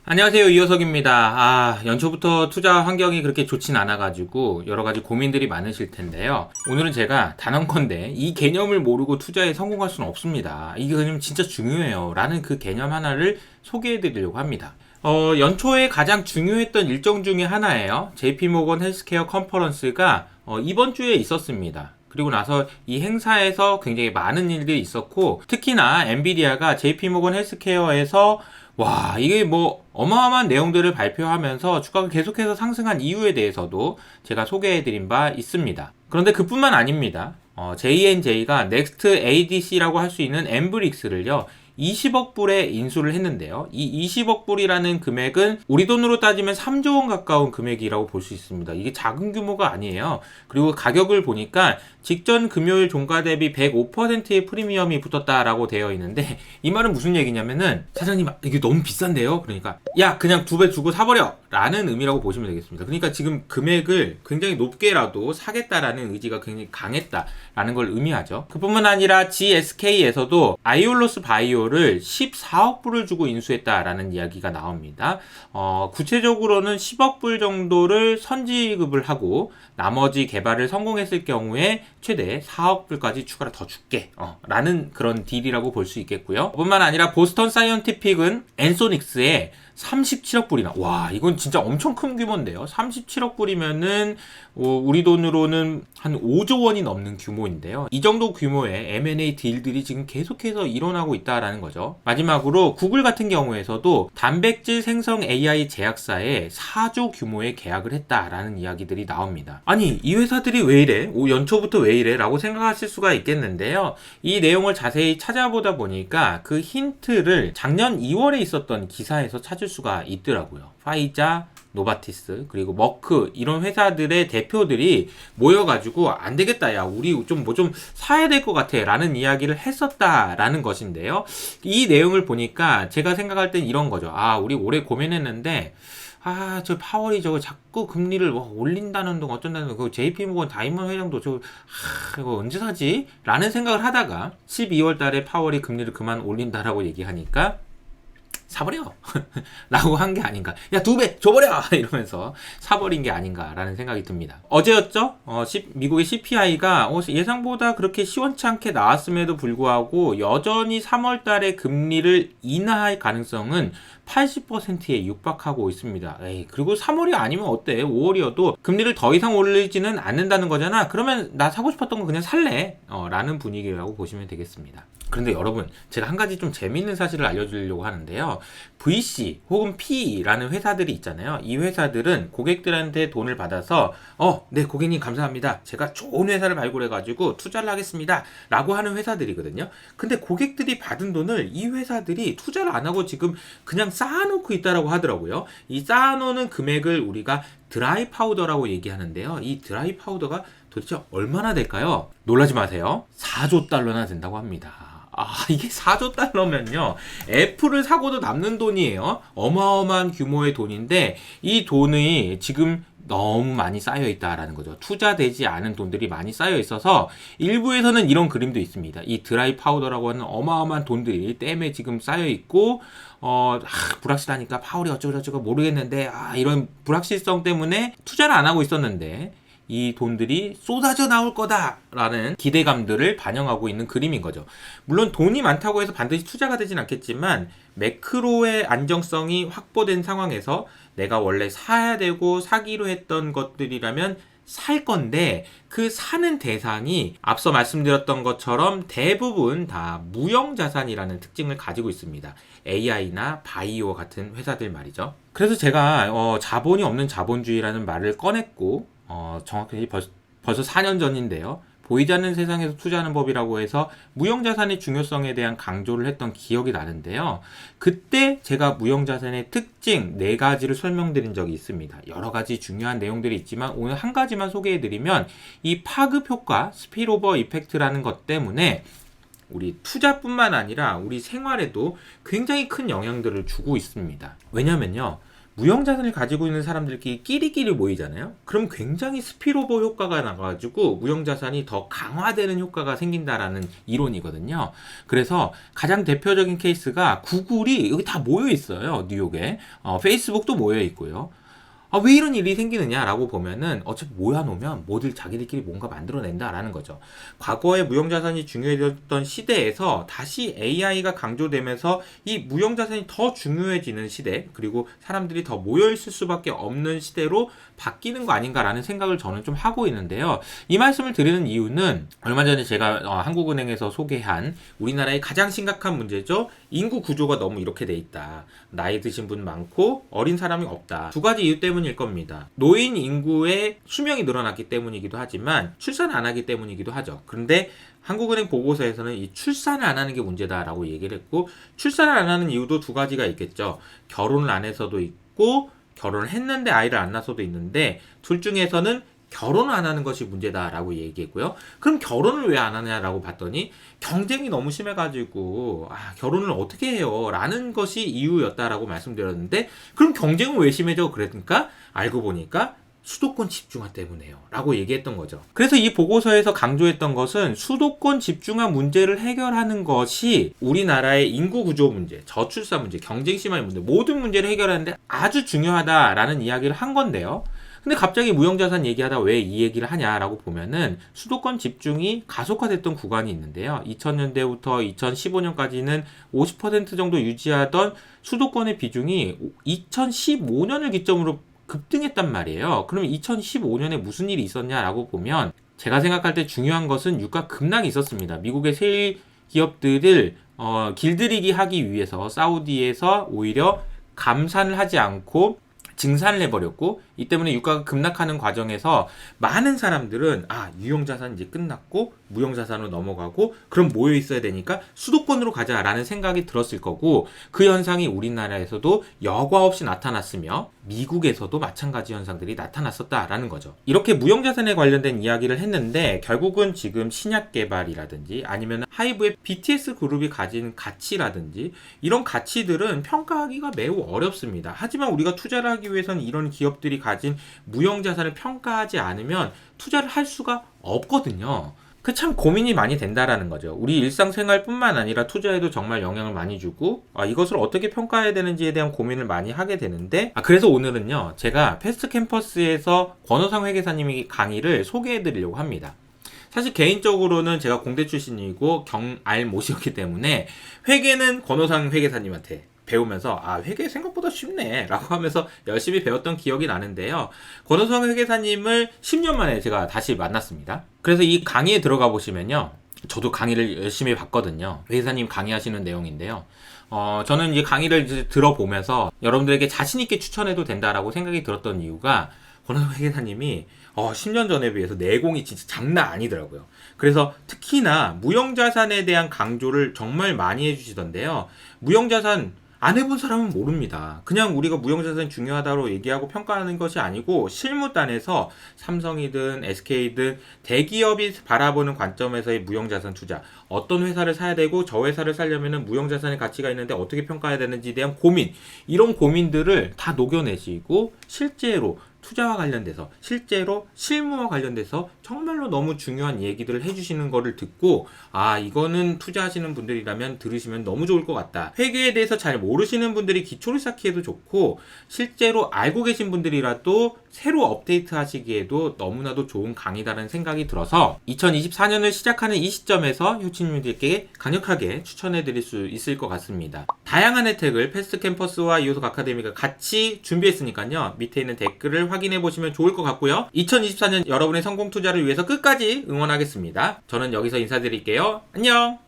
안녕하세요. 이호석입니다. 연초부터 투자 환경이 그렇게 좋진 않아가지고 여러 가지 고민들이 많으실 텐데요. 오늘은 제가 단언컨대 이 개념을 모르고 투자에 성공할 수는 없습니다. 이게 그냥 진짜 중요해요. 라는 그 개념 하나를 소개해 드리려고 합니다. 연초에 가장 중요했던 일정 중에 하나예요. JP모건 헬스케어 컨퍼런스가 이번 주에 있었습니다. 그리고 나서 이 행사에서 굉장히 많은 일들이 있었고, 특히나 엔비디아가 JP모건 헬스케어에서 이게 뭐 어마어마한 내용들을 발표하면서 주가가 계속해서 상승한 이유에 대해서도 제가 소개해드린 바 있습니다. 그런데 그뿐만 아닙니다. J&J가 넥스트 ADC라고 할 수 있는 엠브릭스를요 20억 불에 인수를 했는데요. 이 20억 불이라는 금액은 우리 돈으로 따지면 3조 원 가까운 금액이라고 볼 수 있습니다. 이게 작은 규모가 아니에요. 그리고 가격을 보니까 직전 금요일 종가 대비 105%의 프리미엄이 붙었다라고 되어 있는데, 이 말은 무슨 얘기냐면은, 사장님 이게 너무 비싼데요? 그러니까 야 그냥 2배 주고 사버려! 라는 의미라고 보시면 되겠습니다. 그러니까 지금 금액을 굉장히 높게라도 사겠다라는 의지가 굉장히 강했다라는 걸 의미하죠. 그뿐만 아니라 GSK에서도 아이올로스 바이오를 14억 불을 주고 인수했다라는 이야기가 나옵니다. 구체적으로는 10억 불 정도를 선지급을 하고 나머지 개발을 성공했을 경우에 최대 4억 불까지 추가로 더 줄게 라는 그런 딜이라고 볼 수 있겠고요. 뿐만 아니라 보스턴 사이언티픽은 엔소닉스에 37억 불이나, 이건 진짜 엄청 큰 규모인데요. 37억 불이면은 우리 돈으로는 한 5조 원이 넘는 규모인데요. 이 정도 규모의 M&A 딜들이 지금 계속해서 일어나고 있다라는 거죠. 마지막으로 구글 같은 경우에서도 단백질 생성 AI 제약사에 4조 규모의 계약을 했다라는 이야기들이 나옵니다. 아니, 이 회사들이 왜 이래? 연초부터 왜 이래? 라고 생각하실 수가 있겠는데요. 이 내용을 자세히 찾아보다 보니까 그 힌트를 작년 2월에 있었던 기사에서 찾을 수가 있더라고요. 파이자, 노바티스, 그리고 머크 이런 회사들의 대표들이 모여가지고 안 되겠다, 야 우리 좀 뭐 좀 사야 될 것 같아 라는 이야기를 했었다라는 것인데요. 이 내용을 보니까 제가 생각할 땐 이런 거죠. 우리 오래 고민했는데 저 파월이 저거 자꾸 금리를 올린다는 둥 어쩐다는 둥, 그 JP모건 다이먼 회장도 이거 언제 사지? 라는 생각을 하다가 12월 달에 파월이 금리를 그만 올린다라고 얘기하니까 사버려! 라고 한 게 아닌가. 야, 2배! 줘버려! 이러면서 사버린 게 아닌가라는 생각이 듭니다. 어제였죠? 미국의 CPI가 예상보다 그렇게 시원치 않게 나왔음에도 불구하고 여전히 3월 달에 금리를 인하할 가능성은 80%에 육박하고 있습니다. 그리고 3월이 아니면 어때? 5월이어도 금리를 더 이상 올리지는 않는다는 거잖아. 그러면 나 사고 싶었던 거 그냥 살래. 라는 분위기라고 보시면 되겠습니다. 그런데 여러분, 제가 한 가지 좀 재미있는 사실을 알려드리려고 하는데요. VC 혹은 PE라는 회사들이 있잖아요. 이 회사들은 고객들한테 돈을 받아서 네 고객님 감사합니다. 제가 좋은 회사를 발굴해가지고 투자를 하겠습니다. 라고 하는 회사들이거든요. 근데 고객들이 받은 돈을 이 회사들이 투자를 안 하고 지금 그냥 쌓아놓고 있다라고 하더라고요. 이 쌓아놓는 금액을 우리가 드라이 파우더라고 얘기하는데요. 이 드라이 파우더가 도대체 얼마나 될까요? 놀라지 마세요. 4조 달러나 된다고 합니다. 이게 4조 달러면요 애플을 사고도 남는 돈이에요. 어마어마한 규모의 돈인데 이 돈이 지금 너무 많이 쌓여 있다라는 거죠. 투자되지 않은 돈들이 많이 쌓여 있어서 일부에서는 이런 그림도 있습니다. 이 드라이 파우더라고 하는 어마어마한 돈들이 댐에 지금 쌓여 있고 불확실하니까 파월이 어쩌고저쩌고 모르겠는데 이런 불확실성 때문에 투자를 안 하고 있었는데 이 돈들이 쏟아져 나올 거다라는 기대감들을 반영하고 있는 그림인 거죠. 물론 돈이 많다고 해서 반드시 투자가 되진 않겠지만 매크로의 안정성이 확보된 상황에서 내가 원래 사야 되고 사기로 했던 것들이라면 살 건데 그 사는 대상이 앞서 말씀드렸던 것처럼 대부분 다 무형자산이라는 특징을 가지고 있습니다. AI나 바이오 같은 회사들 말이죠. 그래서 제가 자본이 없는 자본주의라는 말을 꺼냈고 정확히 벌써 4년 전인데요. 보이지 않는 세상에서 투자하는 법이라고 해서 무형자산의 중요성에 대한 강조를 했던 기억이 나는데요. 그때 제가 무형자산의 특징 4가지를 설명드린 적이 있습니다. 여러 가지 중요한 내용들이 있지만 오늘 한 가지만 소개해드리면 이 파급 효과, 스피일오버 이펙트라는 것 때문에 우리 투자뿐만 아니라 우리 생활에도 굉장히 큰 영향들을 주고 있습니다. 왜냐면요. 무형자산을 가지고 있는 사람들끼리 끼리끼리 모이잖아요. 그럼 굉장히 스피로버 효과가 나가지고 무형자산이 더 강화되는 효과가 생긴다라는 이론이거든요. 그래서 가장 대표적인 케이스가 구글이 여기 다 모여 있어요. 뉴욕에. 페이스북도 모여 있고요. 왜 이런 일이 생기느냐라고 보면은 어차피 모여놓으면 뭐들 자기들끼리 뭔가 만들어낸다라는 거죠. 과거에 무형자산이 중요해졌던 시대에서 다시 AI가 강조되면서 이 무형자산이 더 중요해지는 시대, 그리고 사람들이 더 모여있을 수밖에 없는 시대로 바뀌는 거 아닌가라는 생각을 저는 좀 하고 있는데요. 이 말씀을 드리는 이유는 얼마 전에 제가 한국은행에서 소개한 우리나라의 가장 심각한 문제죠. 인구 구조가 너무 이렇게 돼 있다. 나이 드신 분 많고 어린 사람이 없다. 두 가지 이유 때문일 겁니다. 노인 인구의 수명이 늘어났기 때문이기도 하지만 출산 안 하기 때문이기도 하죠. 그런데 한국은행 보고서에서는 이 출산을 안 하는 게 문제다라고 얘기를 했고, 출산을 안 하는 이유도 두 가지가 있겠죠. 결혼을 안 해서도 있고 결혼을 했는데 아이를 안 낳아서도 있는데, 둘 중에서는 결혼을 안 하는 것이 문제다라고 얘기했고요. 그럼 결혼을 왜 안 하냐라고 봤더니 경쟁이 너무 심해가지고 결혼을 어떻게 해요? 라는 것이 이유였다라고 말씀드렸는데, 그럼 경쟁은 왜 심해져? 그러니까 알고 보니까 수도권 집중화 때문에요 라고 얘기했던 거죠. 그래서 이 보고서에서 강조했던 것은 수도권 집중화 문제를 해결하는 것이 우리나라의 인구 구조 문제, 저출산 문제, 경쟁 심한 문제, 모든 문제를 해결하는데 아주 중요하다라는 이야기를 한 건데요. 근데 갑자기 무형자산 얘기하다 왜 이 얘기를 하냐라고 보면은 수도권 집중이 가속화됐던 구간이 있는데요. 2000년대부터 2015년까지는 50% 정도 유지하던 수도권의 비중이 2015년을 기점으로 급등했단 말이에요. 그럼 2015년에 무슨 일이 있었냐라고 보면, 제가 생각할 때 중요한 것은 유가 급락이 있었습니다. 미국의 세일 기업들을 길들이기 하기 위해서 사우디에서 오히려 감산을 하지 않고 증산을 해버렸고, 이 때문에 유가가 급락하는 과정에서 많은 사람들은 유형자산 이제 끝났고 무형자산으로 넘어가고 그럼 모여 있어야 되니까 수도권으로 가자라는 생각이 들었을 거고, 그 현상이 우리나라에서도 여과 없이 나타났으며 미국에서도 마찬가지 현상들이 나타났었다라는 거죠. 이렇게 무형자산에 관련된 이야기를 했는데, 결국은 지금 신약 개발이라든지 아니면 하이브의 BTS 그룹이 가진 가치라든지 이런 가치들은 평가하기가 매우 어렵습니다. 하지만 우리가 투자를 하기 위해서는 이런 기업들이 가진 무형자산을 평가하지 않으면 투자를 할 수가 없거든요. 그 참 고민이 많이 된다라는 거죠. 우리 일상생활뿐만 아니라 투자에도 정말 영향을 많이 주고, 이것을 어떻게 평가해야 되는지에 대한 고민을 많이 하게 되는데, 그래서 오늘은요, 제가 패스트 캠퍼스에서 권호상 회계사님이 강의를 소개해 드리려고 합니다. 사실 개인적으로는 제가 공대 출신이고 경알 못이었기 때문에 회계는 권호상 회계사님한테 배우면서 회계 생각보다 쉽네 라고 하면서 열심히 배웠던 기억이 나는데요. 권호성 회계사님을 10년 만에 제가 다시 만났습니다. 그래서 이 강의에 들어가 보시면요, 저도 강의를 열심히 봤거든요. 회계사님 강의하시는 내용인데요. 저는 이 강의를 이제 들어보면서 여러분들에게 자신있게 추천해도 된다라고 생각이 들었던 이유가, 권호성 회계사님이 10년 전에 비해서 내공이 진짜 장난 아니더라고요. 그래서 특히나 무형자산에 대한 강조를 정말 많이 해주시던데요. 무형자산 안 해본 사람은 모릅니다. 그냥 우리가 무형자산이 중요하다고 얘기하고 평가하는 것이 아니고, 실무단에서 삼성이든 SK든 대기업이 바라보는 관점에서의 무형자산 투자, 어떤 회사를 사야 되고 저 회사를 사려면 무형자산의 가치가 있는데 어떻게 평가해야 되는지에 대한 고민, 이런 고민들을 다 녹여내시고 실제로 투자와 관련돼서, 실제로 실무와 관련돼서 정말로 너무 중요한 얘기들을 해주시는 거를 듣고, 이거는 투자하시는 분들이라면 들으시면 너무 좋을 것 같다. 회계에 대해서 잘 모르시는 분들이 기초를 쌓기에도 좋고, 실제로 알고 계신 분들이라도 새로 업데이트 하시기에도 너무나도 좋은 강의다라는 생각이 들어서 2024년을 시작하는 이 시점에서 효치님들께 강력하게 추천해 드릴 수 있을 것 같습니다. 다양한 혜택을 패스트 캠퍼스와 이호석 아카데미가 같이 준비했으니까요, 밑에 있는 댓글을 확인해 보시면 좋을 것 같고요. 2024년 여러분의 성공 투자를 위해서 끝까지 응원하겠습니다. 저는 여기서 인사드릴게요. 안녕!